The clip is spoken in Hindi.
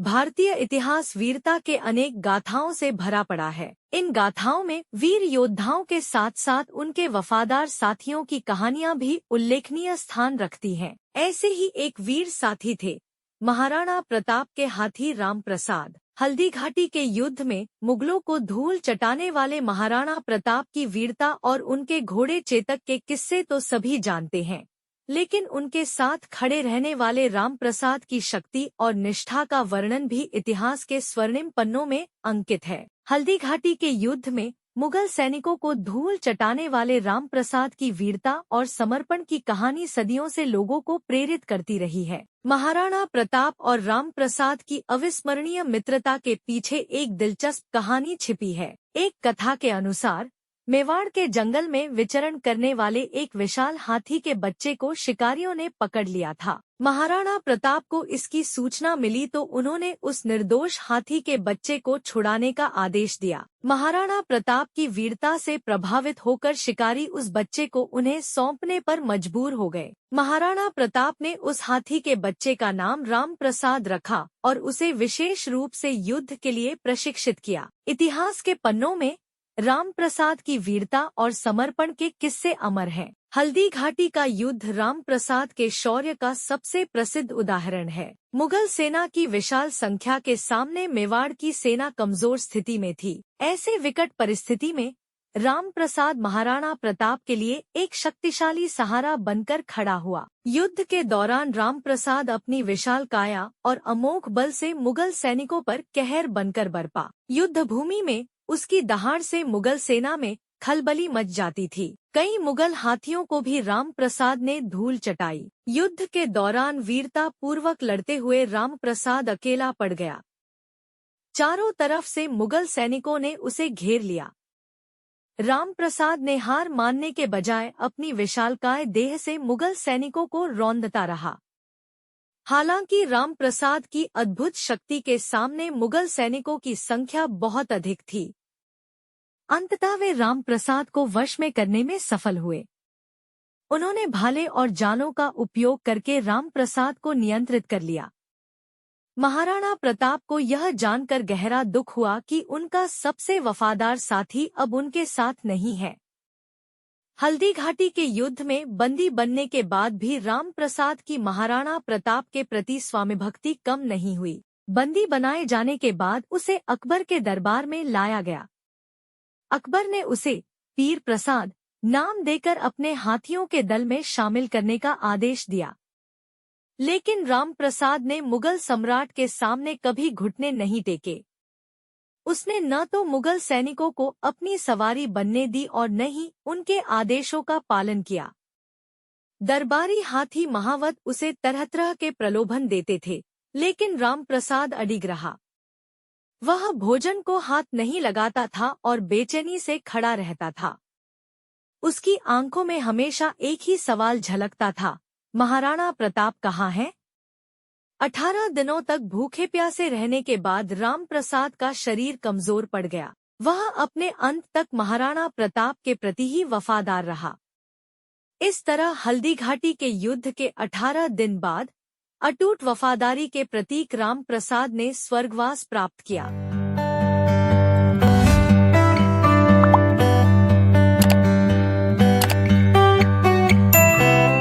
भारतीय इतिहास वीरता के अनेक गाथाओं से भरा पड़ा है। इन गाथाओं में वीर योद्धाओं के साथ साथ उनके वफादार साथियों की कहानियां भी उल्लेखनीय स्थान रखती हैं। ऐसे ही एक वीर साथी थे महाराणा प्रताप के हाथी राम प्रसाद। हल्दी घाटी के युद्ध में मुगलों को धूल चटाने वाले महाराणा प्रताप की वीरता और उनके घोड़े चेतक के किस्से तो सभी जानते हैं, लेकिन उनके साथ खड़े रहने वाले राम प्रसाद की शक्ति और निष्ठा का वर्णन भी इतिहास के स्वर्णिम पन्नों में अंकित है। हल्दी घाटी के युद्ध में मुगल सैनिकों को धूल चटाने वाले राम प्रसाद की वीरता और समर्पण की कहानी सदियों से लोगों को प्रेरित करती रही है। महाराणा प्रताप और राम प्रसाद की अविस्मरणीय मित्रता के पीछे एक दिलचस्प कहानी छिपी है। एक कथा के अनुसार मेवाड़ के जंगल में विचरण करने वाले एक विशाल हाथी के बच्चे को शिकारियों ने पकड़ लिया था। महाराणा प्रताप को इसकी सूचना मिली तो उन्होंने उस निर्दोष हाथी के बच्चे को छुड़ाने का आदेश दिया। महाराणा प्रताप की वीरता से प्रभावित होकर शिकारी उस बच्चे को उन्हें सौंपने पर मजबूर हो गए। महाराणा प्रताप ने उस हाथी के बच्चे का नाम राम प्रसाद रखा और उसे विशेष रूप से युद्ध के लिए प्रशिक्षित किया। इतिहास के पन्नों में राम प्रसाद की वीरता और समर्पण के किस्से अमर हैं। हल्दी घाटी का युद्ध राम प्रसाद के शौर्य का सबसे प्रसिद्ध उदाहरण है। मुगल सेना की विशाल संख्या के सामने मेवाड़ की सेना कमजोर स्थिति में थी। ऐसे विकट परिस्थिति में राम प्रसाद महाराणा प्रताप के लिए एक शक्तिशाली सहारा बनकर खड़ा हुआ। युद्ध के दौरान राम प्रसाद अपनी विशाल काया और अमोघ बल से मुगल सैनिकों पर कहर बनकर बरपा। युद्ध भूमि में उसकी दहाड़ से मुगल सेना में खलबली मच जाती थी। कई मुगल हाथियों को भी राम प्रसाद ने धूल चटाई। युद्ध के दौरान वीरता पूर्वक लड़ते हुए राम प्रसाद अकेला पड़ गया। चारों तरफ से मुगल सैनिकों ने उसे घेर लिया। राम प्रसाद ने हार मानने के बजाय अपनी विशालकाय देह से मुगल सैनिकों को रौंदता रहा। हालांकि राम प्रसाद की अद्भुत शक्ति के सामने मुगल सैनिकों की संख्या बहुत अधिक थी। अंततः वे राम प्रसाद को वश में करने में सफल हुए। उन्होंने भाले और जालों का उपयोग करके राम प्रसाद को नियंत्रित कर लिया। महाराणा प्रताप को यह जानकर गहरा दुख हुआ कि उनका सबसे वफादार साथी अब उनके साथ नहीं है। हल्दी घाटी के युद्ध में बंदी बनने के बाद भी राम प्रसाद की महाराणा प्रताप के प्रति स्वामिभक्ति कम नहीं हुई। बंदी बनाए जाने के बाद उसे अकबर के दरबार में लाया गया। अकबर ने उसे पीर प्रसाद नाम देकर अपने हाथियों के दल में शामिल करने का आदेश दिया। लेकिन राम प्रसाद ने मुगल सम्राट के सामने कभी घुटने नहीं टेके। उसने न तो मुगल सैनिकों को अपनी सवारी बनने दी और न ही उनके आदेशों का पालन किया। दरबारी हाथी महावत उसे तरह तरह के प्रलोभन देते थे, लेकिन राम प्रसाद अडिग रहा। वह भोजन को हाथ नहीं लगाता था और बेचैनी से खड़ा रहता था। उसकी आंखों में हमेशा एक ही सवाल झलकता था, महाराणा प्रताप कहाँ है? 18 दिनों तक भूखे प्यासे रहने के बाद राम प्रसाद का शरीर कमजोर पड़ गया। वह अपने अंत तक महाराणा प्रताप के प्रति ही वफादार रहा। इस तरह हल्दी घाटी के युद्ध के 18 दिन बाद अटूट वफादारी के प्रतीक राम प्रसाद ने स्वर्गवास प्राप्त किया।